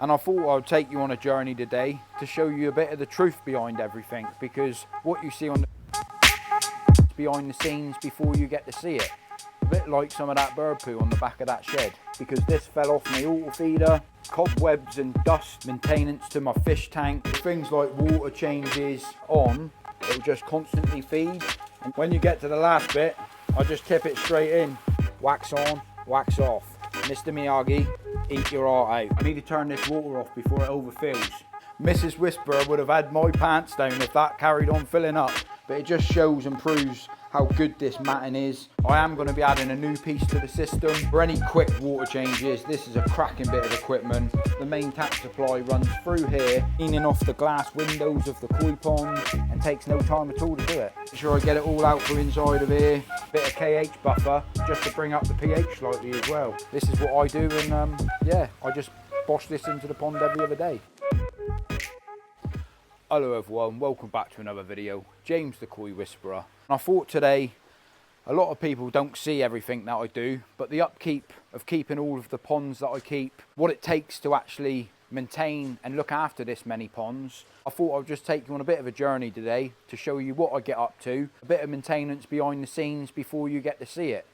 and I thought I'd take you on a journey today to show you a bit of the truth behind everything, because what you see on the behind the scenes before you get to see it. A bit like some of that bird poo on the back of that shed, because this fell off my auto feeder, cobwebs and dust, maintenance to my fish tank, things like water changes on, it'll just constantly feed, and when you get to the last bit, I just tip it straight in, wax on, wax off. Mr. Miyagi, eat your heart out. I need to turn this water off before it overfills. Mrs. Whisperer would have had my pants down if that carried on filling up, but it just shows and proves how good this matting is. I am going to be adding a new piece to the system. For any quick water changes, this is a cracking bit of equipment. The main tap supply runs through here, cleaning off the glass windows of the koi pond, and takes no time at all to do it. Make sure I get it all out from inside of here. Bit of KH buffer, just to bring up the pH slightly as well. This is what I do, and yeah, I just bosh this into the pond every other day. Hello everyone, welcome back to another video. James the Koi Whisperer. I thought today, a lot of people don't see everything that I do, but the upkeep of keeping all of the ponds that I keep, what it takes to actually maintain and look after this many ponds, I thought I'd just take you on a bit of a journey today to show you what I get up to, a bit of maintenance behind the scenes before you get to see it.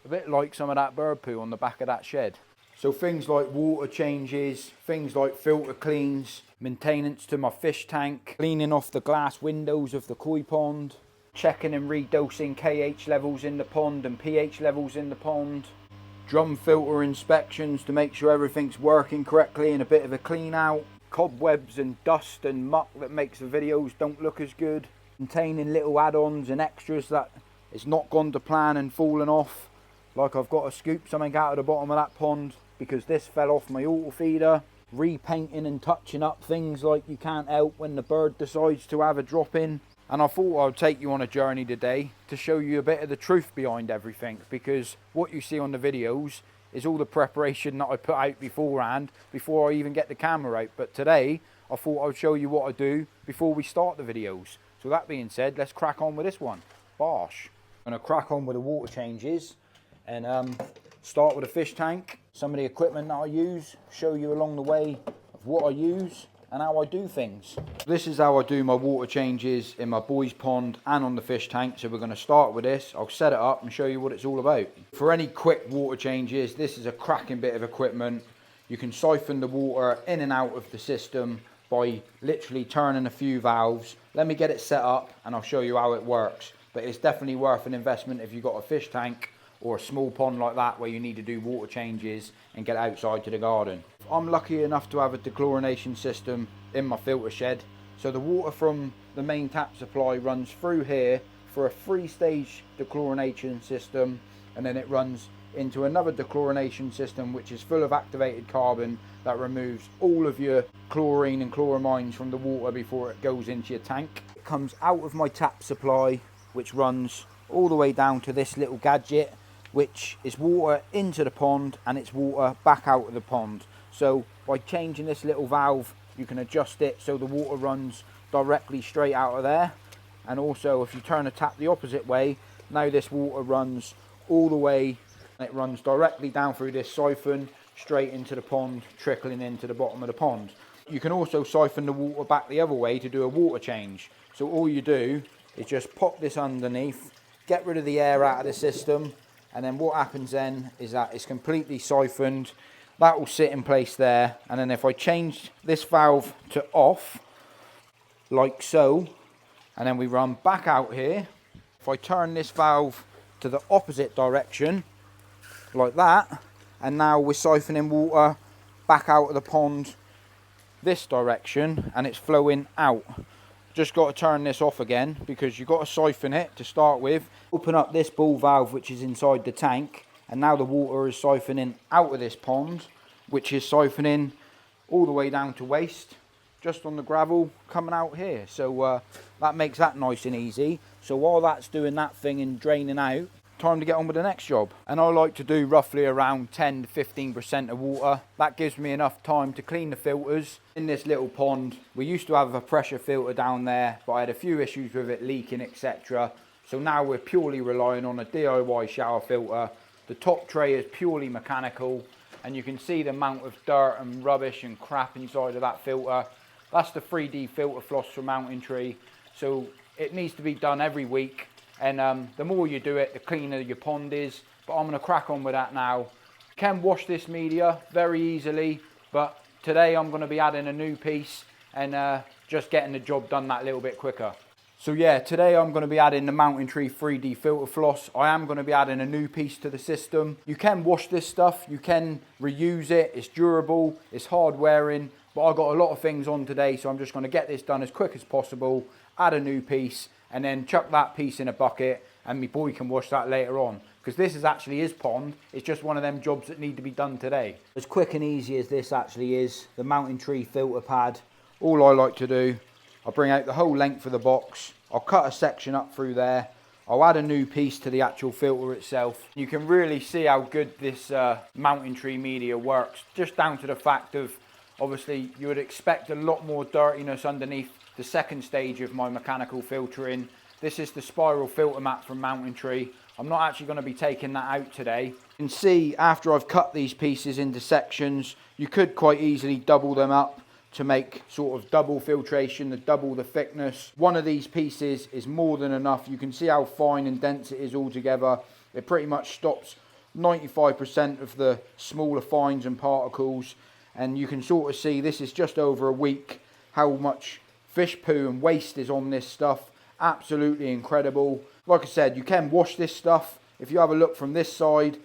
A bit like some of that bird poo on the back of that shed. So things like water changes, things like filter cleans, maintenance to my fish tank, cleaning off the glass windows of the koi pond, checking and redosing KH levels in the pond and pH levels in the pond, drum filter inspections to make sure everything's working correctly and a bit of a clean out, cobwebs and dust and muck that makes the videos don't look as good, containing little add-ons and extras that it's not gone to plan and fallen off, like I've got to scoop something out of the bottom of that pond because this fell off my auto feeder, repainting and touching up things like you can't help when the bird decides to have a drop in. And I thought I'd take you on a journey today to show you a bit of the truth behind everything, because what you see on the videos is all the preparation that I put out beforehand, before I even get the camera out. But today, I thought I'd show you what I do before we start the videos. So that being said, let's crack on with this one. Bosh. I'm going to crack on with the water changes and start with a fish tank. Some of the equipment that I use, show you along the way of what I use and how I do things. This is how I do my water changes in my boys pond and on the fish tank. So we're going to start with this. I'll set it up and show you what it's all about. For any quick water changes, this is a cracking bit of equipment. You can siphon the water in and out of the system by literally turning a few valves. Let me get it set up and I'll show you how it works. But it's definitely worth an investment if you've got a fish tank or a small pond like that where you need to do water changes and get outside to the garden. I'm lucky enough to have a dechlorination system in my filter shed, so the water from the main tap supply runs through here for a 3-stage dechlorination system, and then it runs into another dechlorination system which is full of activated carbon that removes all of your chlorine and chloramines from the water before it goes into your tank. It comes out of my tap supply, which runs all the way down to this little gadget, which is water into the pond and it's water back out of the pond. So by changing this little valve, you can adjust it so the water runs directly straight out of there. And also if you turn the tap the opposite way, now this water runs all the way, and it runs directly down through this siphon straight into the pond, trickling into the bottom of the pond. You can also siphon the water back the other way to do a water change. So all you do is just pop this underneath, get rid of the air out of the system, and then what happens then is that it's completely siphoned. That will sit in place there, and then if I change this valve to off, like so, and then we run back out here, if I turn this valve to the opposite direction, like that, and now we're siphoning water back out of the pond this direction, and it's flowing out. Just got to turn this off again because you've got to siphon it to start with. Open up this ball valve which is inside the tank, and now the water is siphoning out of this pond, which is siphoning all the way down to waste, just on the gravel coming out here. So that makes that nice and easy. So while that's doing that thing and draining out, time to get on with the next job. And I like to do roughly around 10 to 15% of water. That gives me enough time to clean the filters. In this little pond, we used to have a pressure filter down there, but I had a few issues with it leaking, etc. So now we're purely relying on a DIY shower filter. The top tray is purely mechanical, and you can see the amount of dirt and rubbish and crap inside of that filter. That's the 3D filter floss from Mountain Tree. So it needs to be done every week, and the more you do it, the cleaner your pond is. But I'm going to crack on with that now. You can wash this media very easily, but today I'm going to be adding a new piece and just getting the job done that little bit quicker. So yeah, today I'm going to be adding the Mountain Tree 3D filter floss. I am going to be adding a new piece to the system. You can wash this stuff, you can reuse it, it's durable, it's hard wearing, but I've got a lot of things on today, so I'm just going to get this done as quick as possible, add a new piece, and then chuck that piece in a bucket, and my boy can wash that later on. Because this is actually his pond, it's just one of them jobs that need to be done today. As quick and easy as this actually is, the Mountain Tree filter pad, all I like to do, I'll bring out the whole length of the box, I'll cut a section up through there, I'll add a new piece to the actual filter itself. You can really see how good this Mountain Tree media works, just down to the fact of, obviously you would expect a lot more dirtiness underneath the second stage of my mechanical filtering. This is the spiral filter mat from Mountain Tree. I'm not actually going to be taking that out today. You can see after I've cut these pieces into sections, you could quite easily double them up to make sort of double filtration, double the thickness. One of these pieces is more than enough. You can see how fine and dense it is all together. It pretty much stops 95% of the smaller fines and particles, and you can sort of see this is just over a week how much fish poo and waste is on this stuff. Absolutely incredible. Like I said, you can wash this stuff. If you have a look from this side,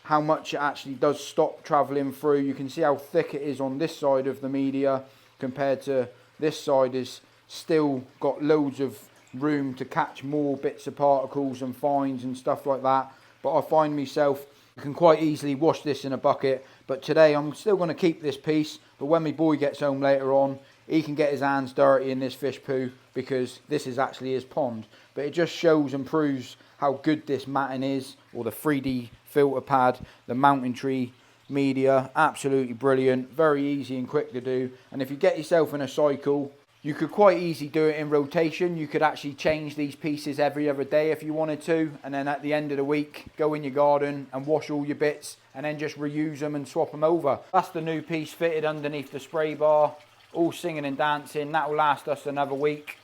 how much it actually does stop traveling through. You can see how thick it is on this side of the media compared to this side is still got loads of room to catch more bits of particles and fines and stuff like that. But I find myself, you can quite easily wash this in a bucket, but today I'm still going to keep this piece, but when my boy gets home later on, he can get his hands dirty in this fish poo because this is actually his pond. But it just shows and proves how good this matting is, or the 3D filter pad, the Mountain Tree media. Absolutely brilliant, very easy and quick to do. And if you get yourself in a cycle, you could quite easily do it in rotation. You could actually change these pieces every other day if you wanted to, and then at the end of the week go in your garden and wash all your bits and then just reuse them and swap them over. That's the new piece fitted underneath the spray bar, all singing and dancing. That will last us another week.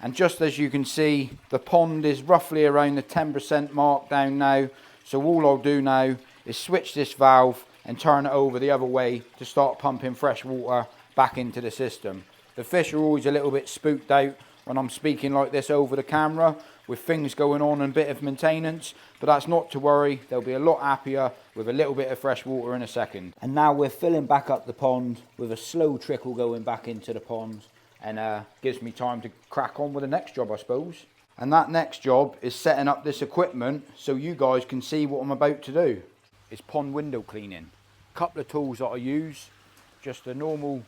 And just as you can see, the pond is roughly around the 10% mark down now. So all I'll do now is switch this valve and turn it over the other way to start pumping fresh water back into the system. The fish are always a little bit spooked out when I'm speaking like this over the camera with things going on and a bit of maintenance, but that's not to worry. They'll be a lot happier with a little bit of fresh water in a second. And now we're filling back up the pond with a slow trickle going back into the pond, and gives me time to crack on with the next job, I suppose. And that next job is setting up this equipment so you guys can see what I'm about to do. It's pond window cleaning. Couple of tools that I use, just a normal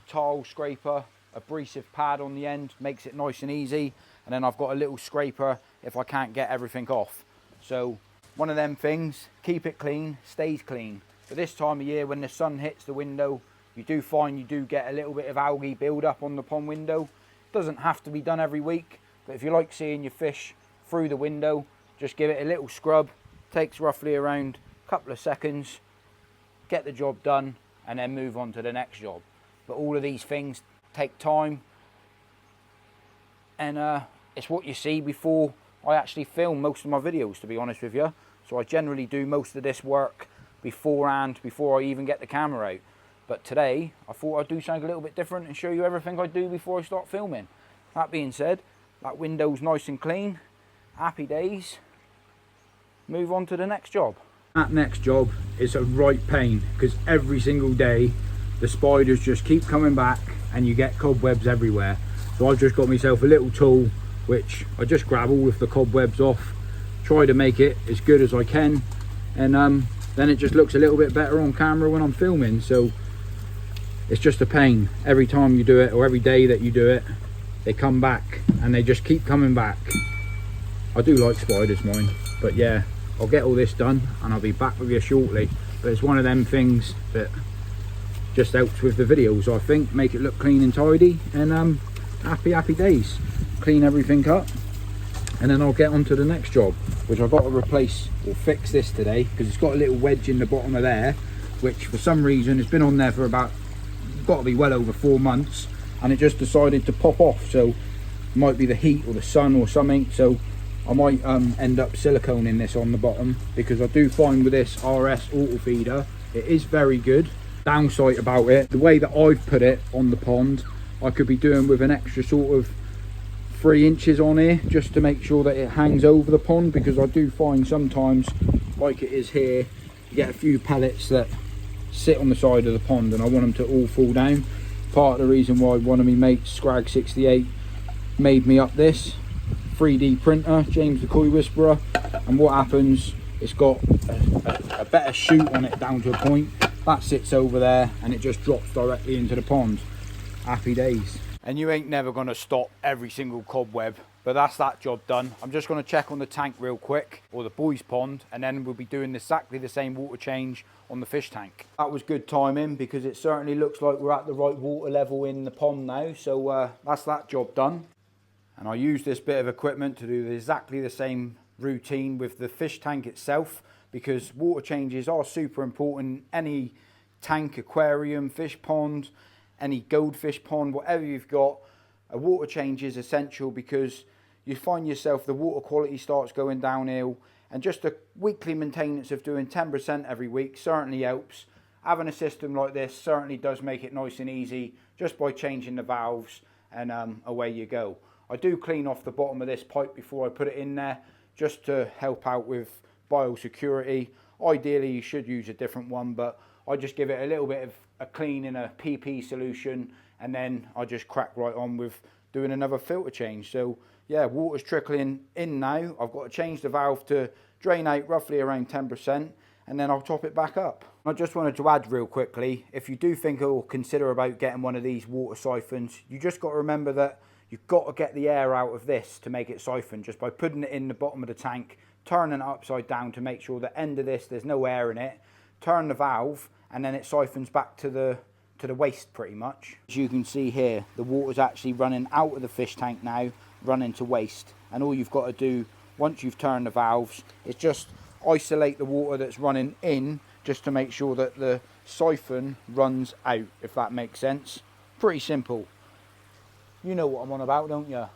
tile scraper, abrasive pad on the end, makes it nice and easy, and then I've got a little scraper if I can't get everything off. So one of them things, keep it clean, stays clean. But this time of year when the sun hits the window, you do find you do get a little bit of algae build up on the pond window. It doesn't have to be done every week, but if you like seeing your fish through the window, just give it a little scrub. Takes roughly around a couple of seconds, get the job done, and then move on to the next job. But all of these things take time, and it's what you see before I actually film most of my videos, to be honest with you. So I generally do most of this work beforehand, before I even get the camera out. But today, I thought I'd do something a little bit different and show you everything I do before I start filming. That being said, that window's nice and clean. Happy days. Move on to the next job. That next job is a right pain, because every single day, the spiders just keep coming back and you get cobwebs everywhere. So I've just got myself a little tool, which I just grab all of the cobwebs off, try to make it as good as I can, and then it just looks a little bit better on camera when I'm filming. So it's just a pain every time you do it, or every day that you do it. They come back and they just keep coming back. I do like spiders, mine, but yeah, I'll get all this done and I'll be back with you shortly. But it's one of them things that just helps with the videos, I think, make it look clean and tidy, and happy days. Clean everything up, and then I'll get on to the next job, which I've got to replace or fix this today, because it's got a little wedge in the bottom of there, which for some reason has been on there for about, got to be well over 4 months, and it just decided to pop off. So it might be the heat or the sun or something. So I might end up siliconing this on the bottom, because I do find with this RS auto feeder, it is very good. Downside about it, the way that I've put it on the pond, I could be doing with an extra sort of 3 inches on here, just to make sure that it hangs over the pond, because I do find sometimes, like it is here, you get a few pellets that sit on the side of the pond, and I want them to all fall down. Part of the reason why one of my mates, Scrag68, made me up this 3D printer, James the Koi Whisperer, and what happens, it's got a better chute on it down to a point that sits over there, and it just drops directly into the pond. Happy days. And you ain't never going to stop every single cobweb, but that's that job done. I'm just going to check on the tank real quick, or the boys pond, and then we'll be doing exactly the same water change on the fish tank. That was good timing, because it certainly looks like we're at the right water level in the pond now. So that's that job done. And I use this bit of equipment to do exactly the same routine with the fish tank itself, because water changes are super important. Any tank, aquarium, fish pond, any goldfish pond, whatever you've got, a water change is essential, because you find yourself the water quality starts going downhill, and just a weekly maintenance of doing 10% every week certainly helps. Having a system like this certainly does make it nice and easy, just by changing the valves, and away you go. I do clean off the bottom of this pipe before I put it in there, just to help out with biosecurity. Ideally you should use a different one, but I just give it a little bit of a clean in a PP solution, and then I just crack right on with doing another filter change. So yeah, water's trickling in now. I've got to change the valve to drain out roughly around 10%, and then I'll top it back up. I just wanted to add real quickly, if you do think or consider about getting one of these water siphons, you just got to remember that you've got to get the air out of this to make it siphon, just by putting it in the bottom of the tank, turning it upside down to make sure the end of this, there's no air in it, turn the valve, and then it siphons back to the waste pretty much. As you can see here, the water's actually running out of the fish tank now, running to waste. And all you've got to do, once you've turned the valves, is just isolate the water that's running in, just to make sure that the siphon runs out, if that makes sense. Pretty simple. You know what I'm on about, don't you?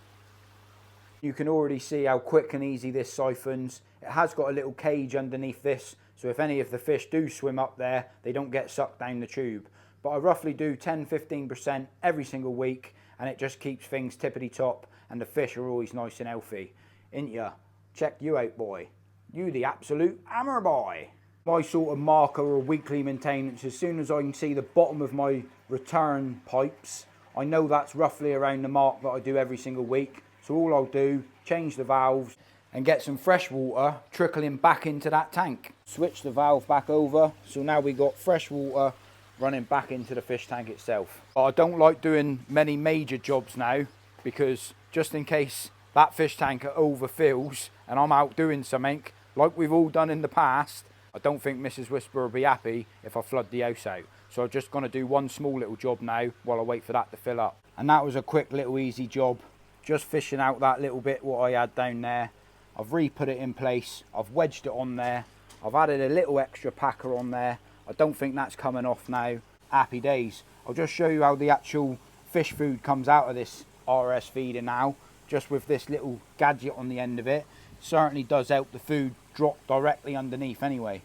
You can already see how quick and easy this siphons. It has got a little cage underneath this, so if any of the fish do swim up there, they don't get sucked down the tube. But I roughly do 10-15% every single week, and it just keeps things tippity top, and the fish are always nice and healthy. Ain't ya? Check you out, boy. You the absolute hammer boy. My sort of marker or weekly maintenance, as soon as I can see the bottom of my return pipes, I know that's roughly around the mark that I do every single week. So all I'll do, change the valves and get some fresh water trickling back into that tank. Switch the valve back over, so now we got fresh water running back into the fish tank itself. But I don't like doing many major jobs now, because just in case that fish tank overfills and I'm out doing something like we've all done in the past, I don't think Mrs. Whisperer will be happy if I flood the house out. So I'm just going to do one small little job now while I wait for that to fill up. And that was a quick little easy job, just fishing out that little bit what I had down there. I've re-put it in place, I've wedged it on there, I've added a little extra packer on there. I don't think that's coming off now. Happy days. I'll just show you how the actual fish food comes out of this RS feeder now, just with this little gadget on the end of it. Certainly does help the food drop directly underneath anyway.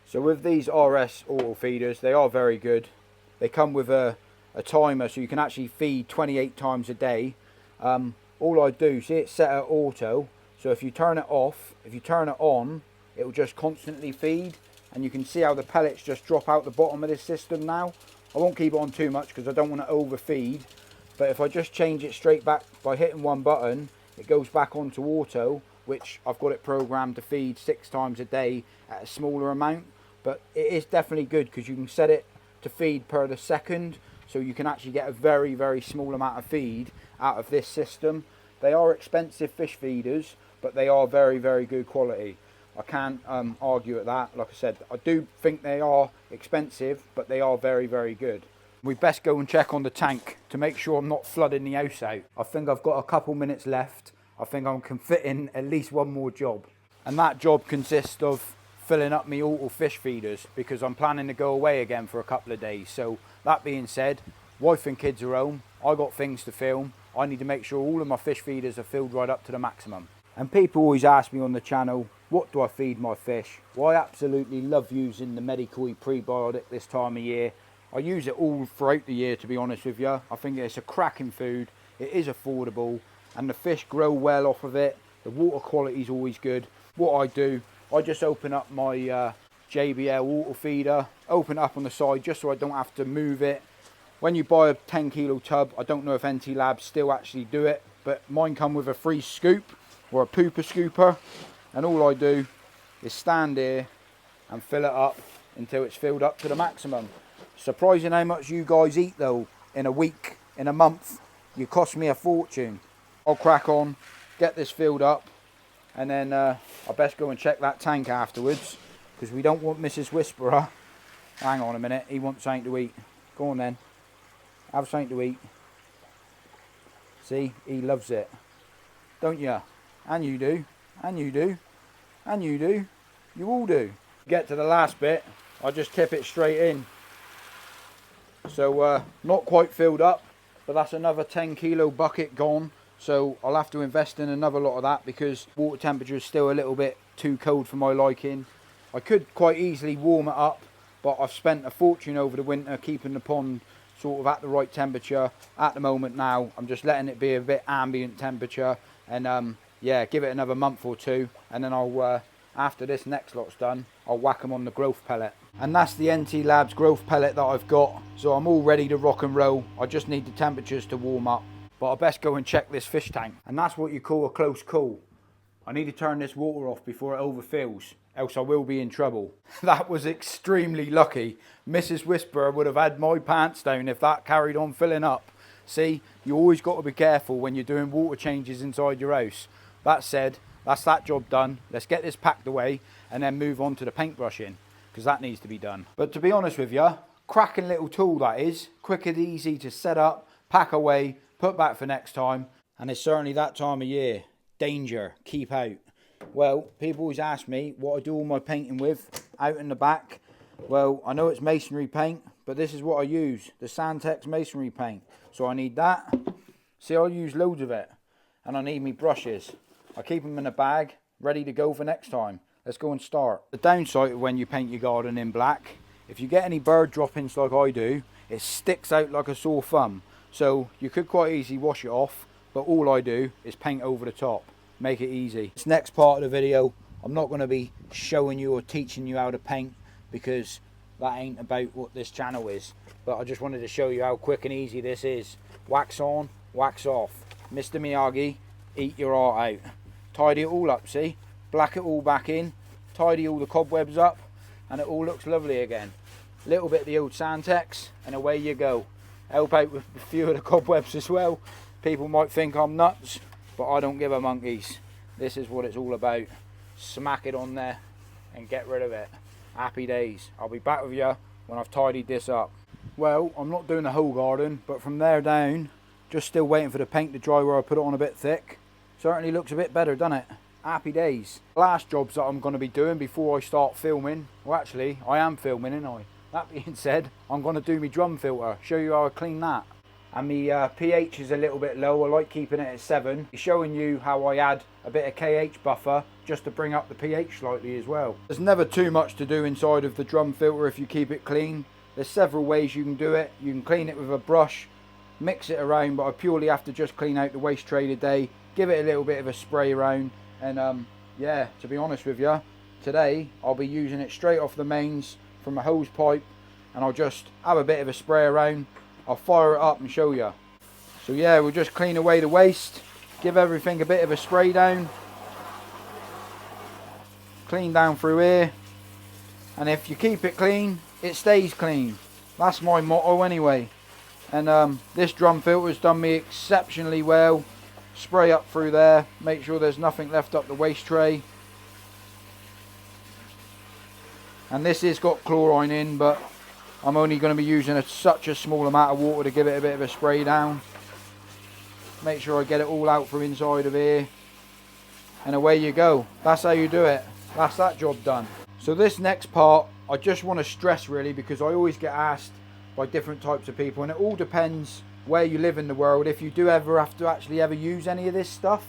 So with these RS auto feeders, they are very good. They come with a timer, so you can actually feed 28 times a day. All I do, see it's set at auto, so if you turn it off, if you turn it on, it will just constantly feed, and you can see how the pellets just drop out the bottom of this system now. I won't keep it on too much because I don't want to overfeed, but if I just change it straight back by hitting one button, it goes back onto auto, which I've got it programmed to feed 6 times a day at a smaller amount. But it is definitely good because you can set it to feed per the second, so you can actually get a very, very small amount of feed out of this system. They are expensive fish feeders, but they are very, very good quality. I can't argue at that. Like I said, I do think they are expensive, but they are very, very good. We best go and check on the tank to make sure I'm not flooding the house out. I think I've got a couple minutes left. I think I can fit in at least one more job. And that job consists of filling up my auto fish feeders because I'm planning to go away again for a couple of days. So that being said, wife and kids are home, I got things to film, I need to make sure all of my fish feeders are filled right up to the maximum. And people always ask me on the channel, what do I feed my fish? Well, I absolutely love using the Medikoi prebiotic this time of year. I use it all throughout the year, to be honest with you. I think it's a cracking food, it is affordable, and the fish grow well off of it. The water quality is always good. What I do, I just open up my JBL water feeder, open it up on the side just so I don't have to move it. When you buy a 10 kilo tub, I don't know if NT Labs still actually do it, but mine come with a free scoop or a pooper scooper, and all I do is stand here and fill it up until it's filled up to the maximum. Surprising how much you guys eat though in a week, in a month. You cost me a fortune. I'll crack on, get this filled up, and then I best go and check that tank afterwards, because we don't want Mrs. Whisperer. Hang on a minute, he wants something to eat. Go on then, have something to eat. See, he loves it, don't you? And you do, and you do, and you do, you all do. Get to the last bit, I just tip it straight in. So not quite filled up, but that's another 10 kilo bucket gone. So I'll have to invest in another lot of that because water temperature is still a little bit too cold for my liking. I could quite easily warm it up, but I've spent a fortune over the winter keeping the pond sort of at the right temperature. At the moment now, I'm just letting it be a bit ambient temperature, and yeah, give it another month or two, and then I'll, after this next lot's done, I'll whack them on the growth pellet. And that's the NT Labs growth pellet that I've got, so I'm all ready to rock and roll. I just need the temperatures to warm up. But I best go and check this fish tank. And that's what you call a close call. I need to turn this water off before it overfills, else I will be in trouble. That was extremely lucky. Mrs. Whisperer would have had my pants down if that carried on filling up. See, you always got to be careful when you're doing water changes inside your house. That said, that's that job done. Let's get this packed away and then move on to the paintbrushing, because that needs to be done. But to be honest with you, cracking little tool that is. Quick and easy to set up, pack away, put back for next time. And it's certainly that time of year. Danger, keep out. Well, people always ask me what I do all my painting with out in the back. Well, I know it's masonry paint, but this is what I use, the Santex masonry paint. So I need that. See, I use loads of it. And I need me brushes. I keep them in a bag, ready to go for next time. Let's go and start. The downside of when you paint your garden in black, if you get any bird droppings like I do, it sticks out like a sore thumb. So you could quite easily wash it off, but all I do is paint over the top. Make it easy. This next part of the video, I'm not going to be showing you or teaching you how to paint, because that ain't about what this channel is. But I just wanted to show you how quick and easy this is. Wax on, wax off. Mr. Miyagi, eat your heart out. Tidy it all up, see? Black it all back in, tidy all the cobwebs up, and it all looks lovely again. Little bit of the old Santex, and away you go. Help out with a few of the cobwebs as well. People might think I'm nuts, but I don't give a monkeys. This is what it's all about. Smack it on there and get rid of it. Happy days. I'll be back with you when I've tidied this up. Well, I'm not doing the whole garden, but from there down, just still waiting for the paint to dry where I put it on a bit thick. Certainly looks a bit better, doesn't it? Happy days. Last jobs that I'm going to be doing before I start filming. Well, actually, I am filming, ain't I? That being said, I'm going to do my drum filter. Show you how I clean that. And my pH is a little bit low. I like keeping it at 7. Showing you how I add a bit of KH buffer just to bring up the pH slightly as well. There's never too much to do inside of the drum filter if you keep it clean. There's several ways you can do it. You can clean it with a brush, mix it around, but I purely have to just clean out the waste tray today. Give it a little bit of a spray around. And yeah, to be honest with you, today I'll be using it straight off the mains from a hose pipe, and I'll just have a bit of a spray around. I'll fire it up and show you. So yeah, we'll just clean away the waste, give everything a bit of a spray down, clean down through here, and if you keep it clean, it stays clean. That's my motto anyway. And this drum filter's done me exceptionally well. Spray up through there, make sure there's nothing left up the waste tray. And this has got chlorine in, but I'm only going to be using such a small amount of water to give it a bit of a spray down. Make sure I get it all out from inside of here. And away you go. That's how you do it. That's that job done. So this next part, I just want to stress really, because I always get asked by different types of people, and it all depends where you live in the world. If you do ever have to actually ever use any of this stuff,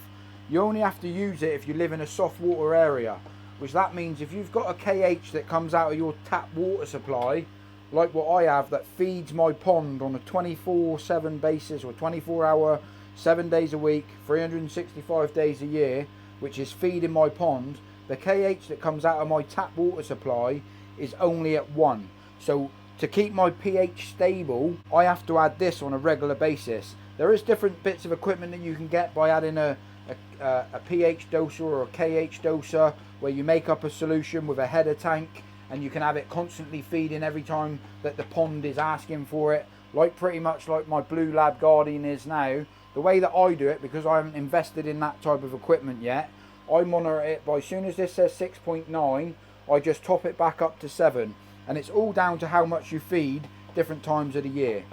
you only have to use it if you live in a soft water area, which that means if you've got a KH that comes out of your tap water supply, like what I have, that feeds my pond on a 24/7 basis, or 24-hour, 7 days a week, 365 days a year, which is feeding my pond, the KH that comes out of my tap water supply is only at 1. So to keep my pH stable, I have to add this on a regular basis. There is different bits of equipment that you can get by adding a pH doser or a KH doser, where you make up a solution with a header tank and you can have it constantly feeding every time that the pond is asking for it, like pretty much like my Blue Lab Guardian is now. The way that I do it, because I haven't invested in that type of equipment yet, I monitor it by, as soon as this says 6.9, I just top it back up to 7, and it's all down to how much you feed different times of the year.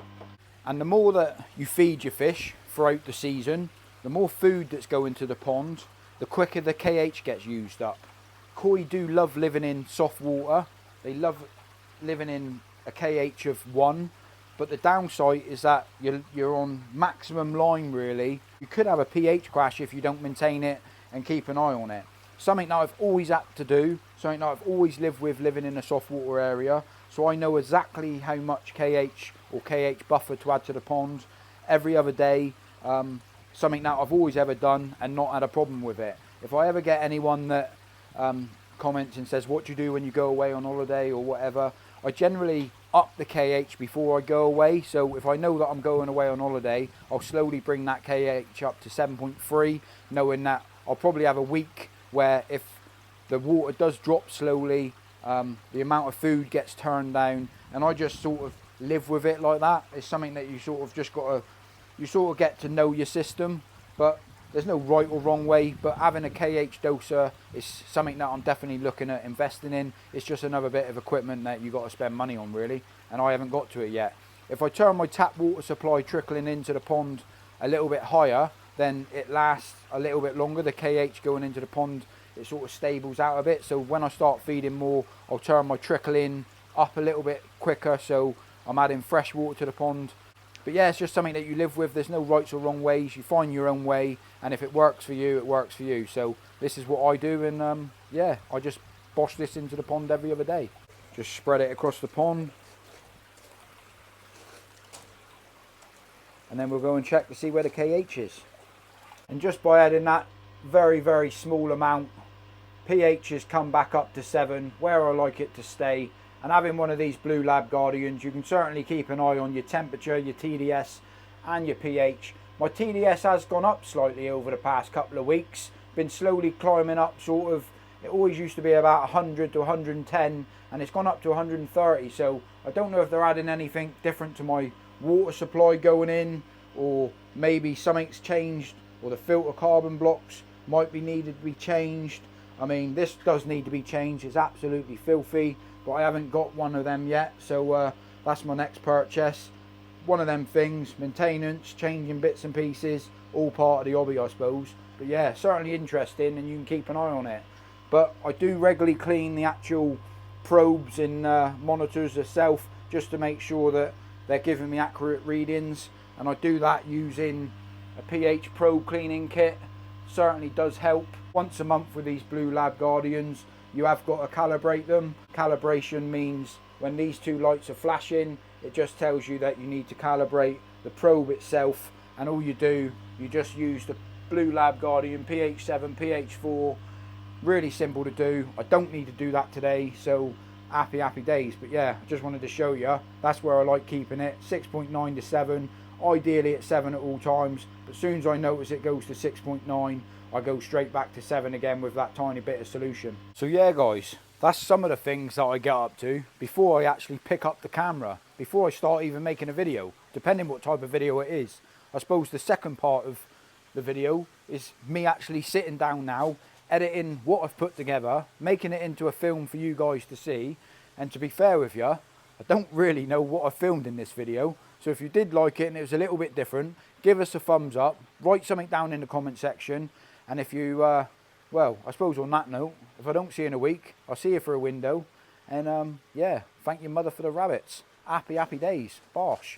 And the more that you feed your fish throughout the season, the more food that's going to the pond, the quicker the KH gets used up. Koi do love living in soft water. They love living in a KH of 1, but the downside is that you're on maximum line really. You could have a pH crash if you don't maintain it and keep an eye on it. Something that I've always had to do, something that I've always lived with living in a soft water area, so I know exactly how much KH or KH buffer to add to the pond every other day. Something that I've always ever done and not had a problem with it. If I ever get anyone that comments and says, what do you do when you go away on holiday or whatever, I generally up the KH before I go away. So if I know that I'm going away on holiday, I'll slowly bring that KH up to 7.3, knowing that I'll probably have a week where if the water does drop slowly, the amount of food gets turned down, and I just sort of live with it like that. It's something that you sort of just got to, you sort of get to know your system, but there's no right or wrong way. But having a KH doser is something that I'm definitely looking at investing in. It's just another bit of equipment that you got to spend money on really, and I haven't got to it yet. If I turn my tap water supply trickling into the pond a little bit higher, then it lasts a little bit longer. The KH going into the pond, it sort of stables out a bit. So when I start feeding more, I'll turn my trickle in up a little bit quicker, so I'm adding fresh water to the pond. But yeah, it's just something that you live with. There's no rights or wrong ways. You find your own way, and if it works for you, it works for you. So this is what I do, and yeah, I just bosh this into the pond every other day. Just spread it across the pond, and then we'll go and check to see where the KH is. And just by adding that very, very small amount, pH has come back up to 7, where I like it to stay. And having one of these Blue Lab Guardians, you can certainly keep an eye on your temperature, your TDS and your pH. My TDS has gone up slightly over the past couple of weeks, been slowly climbing up sort of. It always used to be about 100 to 110, and it's gone up to 130. So I don't know if they're adding anything different to my water supply going in, or maybe something's changed, or the filter carbon blocks might be needed to be changed. I mean, this does need to be changed. It's absolutely filthy, but I haven't got one of them yet, so that's my next purchase. One of them things, maintenance, changing bits and pieces, all part of the hobby, I suppose. But yeah, certainly interesting, and you can keep an eye on it. But I do regularly clean the actual probes and monitors themselves, just to make sure that they're giving me accurate readings, and I do that using a pH probe cleaning kit. Certainly does help. Once a month with these Blue Lab Guardians, you have got to calibrate them. Calibration means when these two lights are flashing, it just tells you that you need to calibrate the probe itself, and all you do, you just use the Blue Lab Guardian pH 7, pH 4. Really simple to do. I don't need to do that today, so happy days. But yeah, I just wanted to show you, that's where I like keeping it, 6.9 to 7, ideally at 7 at all times, but as soon as I notice it goes to 6.9, I go straight back to 7 again with that tiny bit of solution. So yeah guys, that's some of the things that I get up to before I actually pick up the camera, before I start even making a video, depending what type of video it is. I suppose the second part of the video is me actually sitting down now, editing what I've put together, making it into a film for you guys to see. And to be fair with you, I don't really know what I filmed in this video, so if you did like it and it was a little bit different, give us a thumbs up, write something down in the comment section, and if you want well, I suppose on that note, if I don't see you in a week, I'll see you for a window. And yeah, thank your mother for the rabbits. Happy, happy days. Bosh.